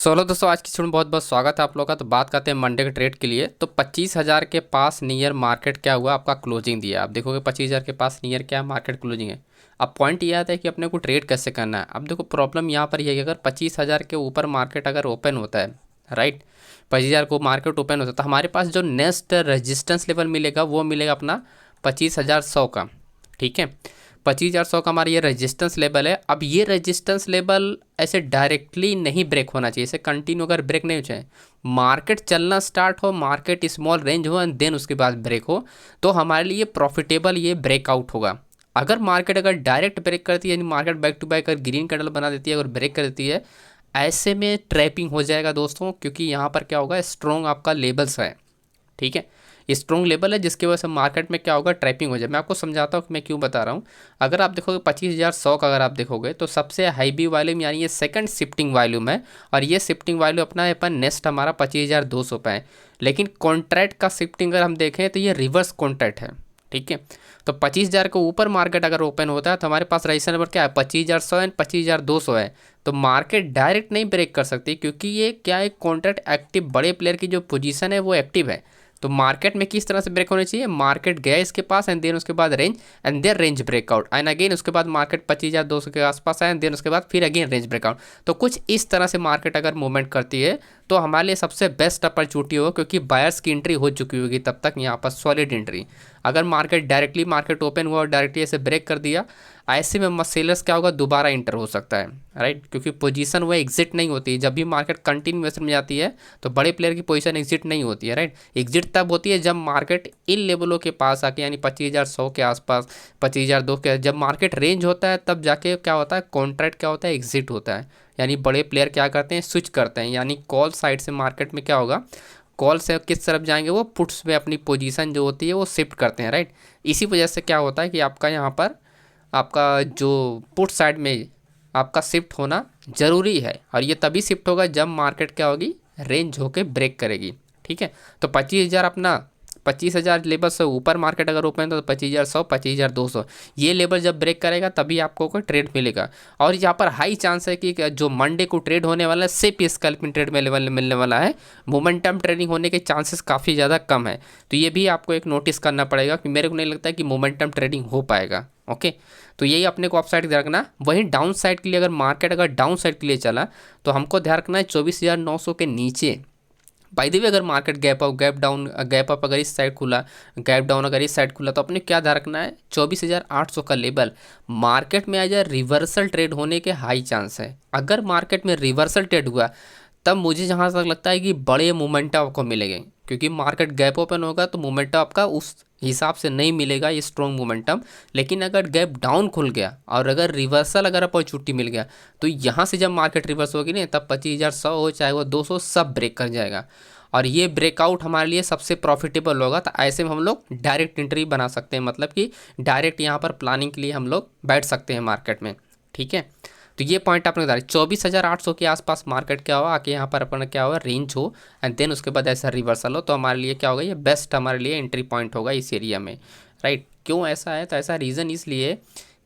Solo दोस्तों, आज की में बहुत बहुत स्वागत है आप लोगों का। तो बात करते हैं मंडे के ट्रेड के लिए। तो 25,000 के पास नियर मार्केट क्या हुआ, आपका क्लोजिंग दिया। आप देखोगे 25,000 के पास नियर क्या मार्केट क्लोजिंग है। अब पॉइंट ये आता है कि अपने को ट्रेड कैसे करना है। अब देखो प्रॉब्लम यहाँ पर ये है कि अगर 25,000 के ऊपर मार्केट अगर ओपन होता है, राइट, 25,000 को मार्केट ओपन होता है, तो हमारे पास जो नेक्स्ट रेजिस्टेंस लेवल मिलेगा वो मिलेगा अपना 25,100 का। ठीक है, 25,100 का हमारा ये रेजिस्टेंस लेवल है। अब ये रेजिस्टेंस लेवल ऐसे डायरेक्टली नहीं ब्रेक होना चाहिए, ऐसे कंटिन्यू अगर ब्रेक नहीं हो चाहिए, मार्केट चलना स्टार्ट हो, मार्केट स्मॉल रेंज हो एंड देन उसके बाद ब्रेक हो, तो हमारे लिए प्रॉफिटेबल ये ब्रेकआउट होगा। अगर मार्केट अगर डायरेक्ट ब्रेक करती है, यानी मार्केट बैक टू बैक अगर ग्रीन कैंडल बना देती है, अगर ब्रेक कर देती है, ऐसे में ट्रैपिंग हो जाएगा दोस्तों, क्योंकि यहाँ पर क्या होगा, स्ट्रॉन्ग आपका लेवल्स है। ठीक है, ये स्ट्रॉन्ग लेवल है जिसकी वजह से मार्केट में क्या होगा, ट्रैपिंग हो जाए। मैं आपको समझाता हूँ कि मैं क्यों बता रहा हूँ। अगर आप देखोगे 25,100 का अगर आप देखोगे तो सबसे हाई बी वॉल्यूम यानी ये सेकंड शिफ्टिंग वॉल्यूम है, और ये शिफ्टिंग वॉल्यूम अपना है अपन नेक्स्ट हमारा 25,200 पे है। लेकिन कॉन्ट्रैक्ट का शिफ्टिंग अगर हम देखें तो ये रिवर्स कॉन्ट्रैक्ट है। ठीक है, तो 25,000 के ऊपर मार्केट अगर ओपन होता है तो हमारे पास रजिस्टर नंबर क्या है, 25,100 एंड 25,200 है। तो मार्केट डायरेक्ट नहीं ब्रेक कर सकती, क्योंकि ये क्या है, कॉन्ट्रैक्ट एक्टिव बड़े प्लेयर की जो पोजीशन है वो एक्टिव है। तो मार्केट में किस तरह से ब्रेक होनी चाहिए, मार्केट गया इसके पास एंड देन उसके बाद range and then range breakout and again उसके बाद मार्केट 25,200 के आसपास आए एंड देन उसके बाद फिर अगेन रेंज ब्रेकआउट। तो कुछ इस तरह से मार्केट अगर मूवमेंट करती है तो हमारे लिए सबसे बेस्ट अपॉर्चुनिटी होगा, क्योंकि बायर्स की एंट्री हो चुकी होगी तब तक यहाँ पर सॉलिड एंट्री। अगर मार्केट डायरेक्टली मार्केट ओपन हुआ और डायरेक्टली ऐसे ब्रेक कर दिया, ऐसे में सेलर्स क्या होगा, दोबारा इंटर हो सकता है, राइट, क्योंकि पोजीशन वो एग्जिट नहीं होती। जब भी मार्केट कंटिन्यूएशन में जाती है तो बड़े प्लेयर की पोजीशन एग्जिट नहीं होती है, राइट। एग्जिट तब होती है जब मार्केट इन लेवलों के पास आके, यानी 25,100 के आसपास, 25,002 के, जब मार्केट रेंज होता है तब जाके क्या होता है, कॉन्ट्रैक्ट क्या होता है, एग्जिट होता है। यानी बड़े प्लेयर क्या करते हैं, स्विच करते हैं, यानी कॉल साइड से मार्केट में क्या होगा, कॉल से किस तरफ जाएंगे, वो पुट्स में अपनी पोजीशन जो होती है वो शिफ्ट करते हैं, राइट। इसी वजह से क्या होता है कि आपका यहाँ पर आपका जो पुट साइड में आपका शिफ्ट होना ज़रूरी है, और ये तभी शिफ्ट होगा जब मार्केट क्या होगी, रेंज होके ब्रेक करेगी। ठीक है, तो 25,000 अपना 25,000 लेवल से ऊपर मार्केट अगर ओपन तो 25,100 25,200 ये लेवल जब ब्रेक करेगा तभी आपको कोई ट्रेड मिलेगा। और यहाँ पर हाई चांस है कि जो मंडे को ट्रेड होने वाला है सिर्फ स्कैल्पिंग ट्रेड में लेवल मिलने वाला है, मोमेंटम ट्रेडिंग होने के चांसेस काफ़ी ज़्यादा कम है। तो ये भी आपको एक नोटिस करना पड़ेगा कि मेरे को नहीं लगता है कि मोमेंटम ट्रेडिंग हो पाएगा। ओके, तो यही अपने को अप साइड ध्यान रखना। वहीं डाउन साइड के लिए अगर मार्केट अगर डाउन साइड के लिए चला तो हमको ध्यान रखना है 24,900 के नीचे। बाय द वे अगर market gap up gap down gap up अगर इस साइड खुला, गैप डाउन अगर इस साइड खुला, तो अपने क्या ध्यान रखना है, 24,800 का लेवल मार्केट में आ जाए, रिवर्सल ट्रेड होने के हाई चांस है। अगर मार्केट में रिवर्सल ट्रेड हुआ तब मुझे जहाँ तक लगता है कि बड़े मोमेंटम आपको मिलेंगे, क्योंकि मार्केट गैप ओपन होगा तो मोमेंटम आपका उस हिसाब से नहीं मिलेगा, ये स्ट्रॉन्ग मोमेंटम। लेकिन अगर गैप डाउन खुल गया और अगर रिवर्सल अगर अपॉर्चुनिटी मिल गया, तो यहाँ से जब मार्केट रिवर्स होगी ना, तब 25,100 हो चाहे वो 200 सब ब्रेक कर जाएगा, और ये ब्रेकआउट हमारे लिए सबसे प्रॉफिटेबल होगा। तो ऐसे में हम लोग डायरेक्ट एंट्री बना सकते हैं, मतलब कि डायरेक्ट यहाँ पर प्लानिंग के लिए हम लोग बैठ सकते हैं मार्केट में। ठीक है, तो ये पॉइंट आपने बता 24,800 के आसपास मार्केट क्या हुआ, आके यहाँ पर अपन क्या हुआ, रेंज हो एंड देन उसके बाद ऐसा रिवर्सल हो, तो हमारे लिए क्या होगा, ये बेस्ट हमारे लिए एंट्री पॉइंट होगा इस एरिया में, राइट। क्यों ऐसा है, तो ऐसा रीज़न इसलिए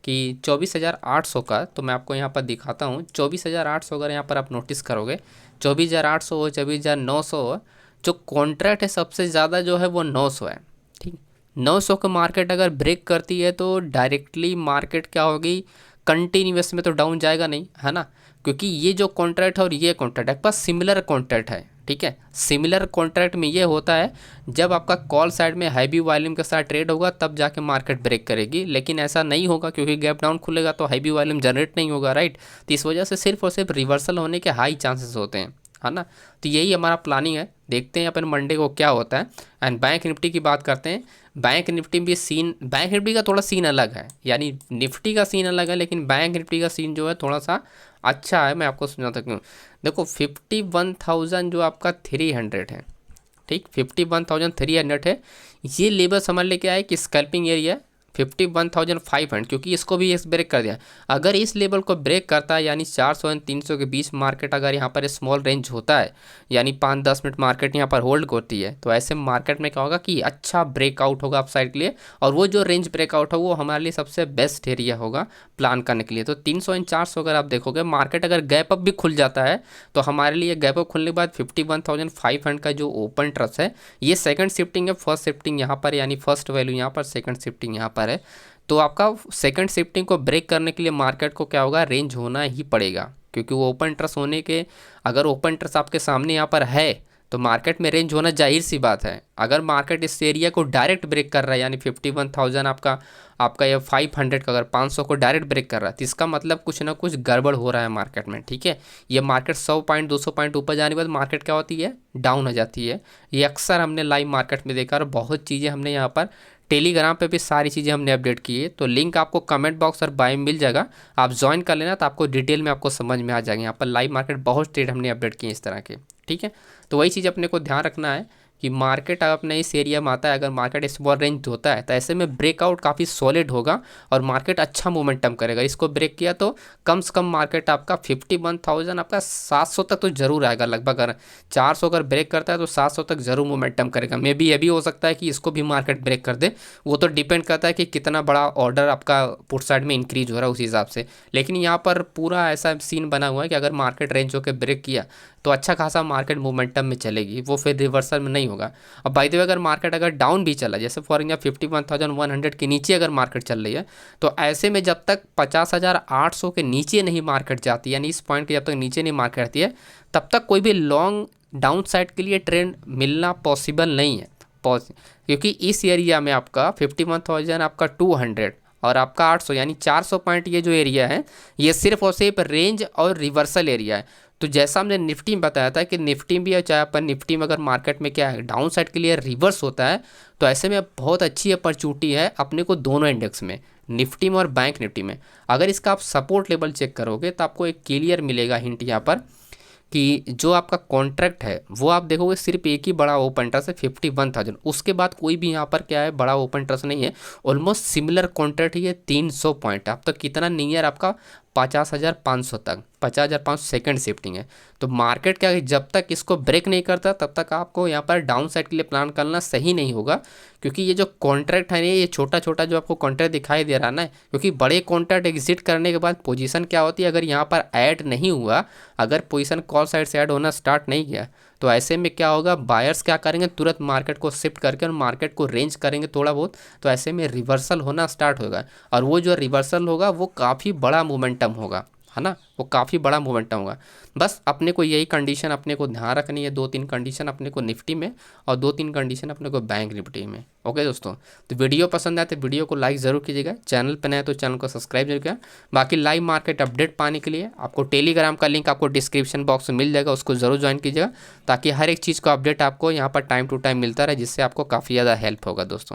कि 24,800 का, तो मैं आपको यहाँ पर दिखाता हूँ। 24,800 अगर यहाँ पर आप नोटिस करोगे, 24,800 हो, 24,900 हो, जो कॉन्ट्रैक्ट है सबसे ज़्यादा जो है वो 900 है। ठीक, 900 का मार्केट अगर ब्रेक करती है तो डायरेक्टली मार्केट क्या होगी, कंटिन्यूस में तो डाउन जाएगा नहीं, है ना, क्योंकि ये जो कॉन्ट्रैक्ट है और ये कॉन्ट्रैक्ट है बस सिमिलर कॉन्ट्रैक्ट है। ठीक है, सिमिलर कॉन्ट्रैक्ट में ये होता है जब आपका कॉल साइड में हैवी वॉल्यूम के साथ ट्रेड होगा तब जाके मार्केट ब्रेक करेगी, लेकिन ऐसा नहीं होगा क्योंकि गैप डाउन खुलेगा तो हैवी वॉल्यूम जनरेट नहीं होगा, राइट। तो इस वजह से सिर्फ और सिर्फ रिवर्सल होने के हाई चांसेस होते हैं, है ना। तो यही हमारा प्लानिंग है, देखते हैं अपन मंडे को क्या होता है। एंड बैंक निफ्टी की बात करते हैं। बैंक निफ्टी भी सीन, बैंक निफ्टी का थोड़ा सीन अलग है, यानी निफ्टी का सीन अलग है, लेकिन बैंक निफ्टी का सीन जो है थोड़ा सा अच्छा है। मैं आपको समझाता हूँ। देखो 51,000 जो आपका 300 है, ठीक, 51,300 है, ये लेवल समझ ले क्या है कि स्कैल्पिंग एरिया 51,500, क्योंकि इसको भी इस ब्रेक कर दिया। अगर इस लेवल को ब्रेक करता है यानी 400 और 300 के बीच मार्केट अगर यहाँ पर स्मॉल रेंज होता है, यानी 5-10 मिनट मार्केट यहाँ पर होल्ड करती है, तो ऐसे मार्केट में क्या होगा कि अच्छा ब्रेकआउट होगा अपसाइड के लिए, और वो जो रेंज ब्रेकआउट हो वो हमारे लिए सबसे बेस्ट एरिया होगा प्लान करने के लिए। तो 300 एंड 400 अगर आप देखोगे मार्केट अगर गैप अप भी खुल जाता है तो हमारे लिए गैप अप खुलने के बाद 51,500 का जो ओपन ट्रस्ट है, ये सेकंड शिफ्टिंग है, फर्स्ट शिफ्टिंग यहाँ पर यानी फर्स्ट वैल्यू यहाँ पर, सेकंड शिफ्टिंग यहाँ पर है। तो आपका सेकंड शिफ्टिंग को ब्रेक करने के लिए मार्केट को क्या होगा, रेंज होना ही पड़ेगा, क्योंकि वो ओपन ट्रस्ट होने के, अगर ओपन ट्रस्ट आपके सामने यहाँ पर है तो मार्केट में रेंज होना जाहिर सी बात है। अगर मार्केट इस एरिया को डायरेक्ट ब्रेक कर रहा है यानी 51,000 आपका ये 500 का अगर 500 को डायरेक्ट ब्रेक कर रहा है तो इसका मतलब कुछ ना कुछ गड़बड़ हो रहा है मार्केट में, ठीक है। ये मार्केट 100 पॉइंट 200 पॉइंट ऊपर जाने के बाद मार्केट क्या होती है, डाउन हो जाती है। ये अक्सर हमने लाइव मार्केट में देखा और बहुत चीज़ें हमने यहाँ पर टेलीग्राम पे भी सारी चीज़ें हमने अपडेट की है, तो लिंक आपको कमेंट बॉक्स और बायो में मिल जाएगा, आप ज्वाइन कर लेना तो आपको डिटेल में आपको समझ में आ जाएगा। यहाँ पर लाइव मार्केट बहुत ट्रेड हमने अपडेट किए इस तरह के, ठीक है। तो वही चीज़ अपने को ध्यान रखना है कि मार्केट अपने इस एरिया में आता है, अगर मार्केट स्मॉल रेंज होता है तो ऐसे में ब्रेकआउट काफ़ी सॉलिड होगा और मार्केट अच्छा मोमेंटम करेगा। इसको ब्रेक किया तो कम से कम मार्केट आपका 51,000 आपका 700 तक तो जरूर आएगा लगभग। अगर 400 अगर ब्रेक करता है तो 700 तक जरूर मोमेंटम करेगा। मे बी ये भी हो सकता है कि इसको भी मार्केट ब्रेक कर दे, वो तो डिपेंड करता है कि कितना बड़ा ऑर्डर आपका पुट साइड में इंक्रीज हो रहा है उस हिसाब से। लेकिन यहाँ पर पूरा ऐसा सीन बना हुआ है कि अगर मार्केट रेंज होकर ब्रेक किया तो अच्छा खासा मार्केट मोमेंटम में चलेगी, वो फिर रिवर्सल में नहीं होगा। अब बाय द वे अगर मार्केट अगर डाउन भी चला, जैसे फॉर एग्जाम्पल 51,100 के नीचे अगर मार्केट चल रही है, तो ऐसे में जब तक 50,800 के नीचे नहीं मार्केट जाती, यानी इस पॉइंट के जब तक नीचे नहीं मार्केट आती है, तब तक कोई भी लॉन्ग डाउन साइड के लिए ट्रेंड मिलना पॉसिबल नहीं है। क्योंकि इस एरिया में आपका 51,000 आपका 200 और आपका 800 यानी 400 पॉइंट ये जो एरिया है ये सिर्फ और सिर्फ रेंज और रिवर्सल एरिया है। तो जैसा हमने निफ्टी में बताया था कि निफ्टी भी, चाहे अपन निफ्टी में अगर मार्केट में क्या है डाउन साइड के लिए रिवर्स होता है, तो ऐसे में बहुत अच्छी अपॉर्चुनिटी है अपने को दोनों इंडेक्स में, निफ्टी में और बैंक निफ्टी में। अगर इसका आप सपोर्ट लेवल चेक करोगे तो आपको एक क्लियर मिलेगा हिंट यहाँ पर कि जो आपका कॉन्ट्रैक्ट है वो आप देखोगे सिर्फ एक ही बड़ा ओपन ट्रस्ट है 51,000, उसके बाद कोई भी यहाँ पर क्या है बड़ा ओपन ट्रस्ट नहीं है। ऑलमोस्ट सिमिलर कॉन्ट्रैक्ट ही है 300 पॉइंट, अब तक कितना नियर आपका 50,500 तक, 50,500 सेकंड शिफ्टिंग है। तो मार्केट क्या है, जब तक इसको ब्रेक नहीं करता तब तक आपको यहाँ पर डाउन साइड के लिए प्लान करना सही नहीं होगा, क्योंकि ये जो कॉन्ट्रैक्ट है ये छोटा छोटा जो आपको कॉन्ट्रैक्ट दिखाई दे रहा है ना, क्योंकि बड़े कॉन्ट्रैक्ट एग्जिट करने के बाद पोजीशन क्या होती है, अगर यहाँ पर ऐड नहीं हुआ, अगर पोजीशन कॉल साइड से ऐड होना स्टार्ट नहीं किया, तो ऐसे में क्या होगा, बायर्स क्या करेंगे, तुरंत मार्केट को शिफ्ट करके और मार्केट को रेंज करेंगे थोड़ा बहुत, तो ऐसे में रिवर्सल होना स्टार्ट होगा। और वो जो रिवर्सल होगा वो काफ़ी बड़ा मोमेंटम होगा, है ना, वो काफ़ी बड़ा मोमेंटम होगा। बस अपने को यही कंडीशन अपने को ध्यान रखनी है, 2-3 कंडीशन अपने को निफ्टी में और 2-3 कंडीशन अपने को बैंक निफ्टी में। ओके दोस्तों, तो वीडियो पसंद आए तो वीडियो को लाइक ज़रूर कीजिएगा, चैनल पर नए तो चैनल को सब्सक्राइब जरूर कीजिएगा। बाकी लाइव मार्केट अपडेट पाने के लिए आपको टेलीग्राम का लिंक आपको डिस्क्रिप्शन बॉक्स में मिल जाएगा, उसको ज़रूर ज्वाइन कीजिएगा, ताकि हर एक चीज़ का अपडेट आपको यहाँ पर टाइम टू टाइम मिलता रहे, जिससे आपको काफ़ी ज़्यादा हेल्प होगा दोस्तों।